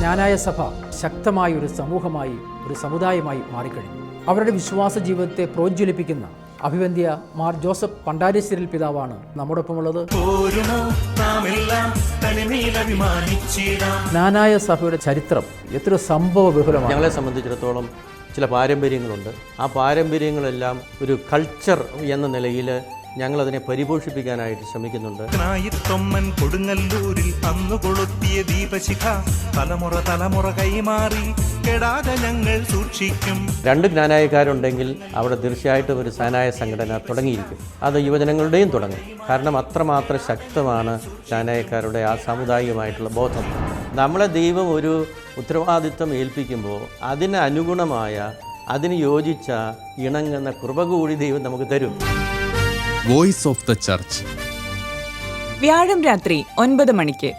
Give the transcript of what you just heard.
ജ്ഞാനായ സഭ ശക്തമായ ഒരു സമൂഹമായി, ഒരു സമുദായമായി മാറിക്കഴിഞ്ഞു. അവരുടെ വിശ്വാസ ജീവിതത്തെ പ്രോജ്വലിപ്പിക്കുന്ന അഭിവന്ദ്യ മാർ ജോസഫ് പണ്ടാരശ്ശേരിൽ പിതാവാണ് നമ്മോടൊപ്പമുള്ളത്. ജ്ഞാനായ സഭയുടെ ചരിത്രം എത്ര സംഭവ ബഹുലമാണ്. ഞങ്ങളെ സംബന്ധിച്ചിടത്തോളം ചില പാരമ്പര്യങ്ങളുണ്ട്. ആ പാരമ്പര്യങ്ങളെല്ലാം ഒരു കൾച്ചർ എന്ന നിലയിൽ ഞങ്ങളതിനെ പരിപോഷിപ്പിക്കാനായിട്ട് ശ്രമിക്കുന്നുണ്ട്. കൊടുങ്ങല്ലൂരിൽ അന്നു കൊളുത്തിയ ദീപശിഖ തലമുറ തലമുറ കൈമാറി കെടാതെ ഞങ്ങൾ സൂക്ഷിക്കും. രണ്ട് ജ്ഞാനായക്കാരുണ്ടെങ്കിൽ അവിടെ തീർച്ചയായിട്ടും ഒരു ജ്ഞാനായ സംഘടന തുടങ്ങിയിരിക്കും. അത് യുവജനങ്ങളുടെയും തുടങ്ങും. കാരണം അത്രമാത്രം ശക്തമാണ് ജ്ഞാനായക്കാരുടെ ആ സാമുദായികമായിട്ടുള്ള ബോധം. നമ്മളെ ദൈവം ഒരു ഉത്തരവാദിത്വം ഏൽപ്പിക്കുമ്പോൾ അതിന് അനുഗുണമായ, അതിന് യോജിച്ച, ഇണങ്ങുന്ന കൃപ കൂടി ദൈവം നമുക്ക് തരും. വോയിസ് ഓഫ് ദ ചർച്ച് വ്യാഴം രാത്രി 9 മണിക്ക്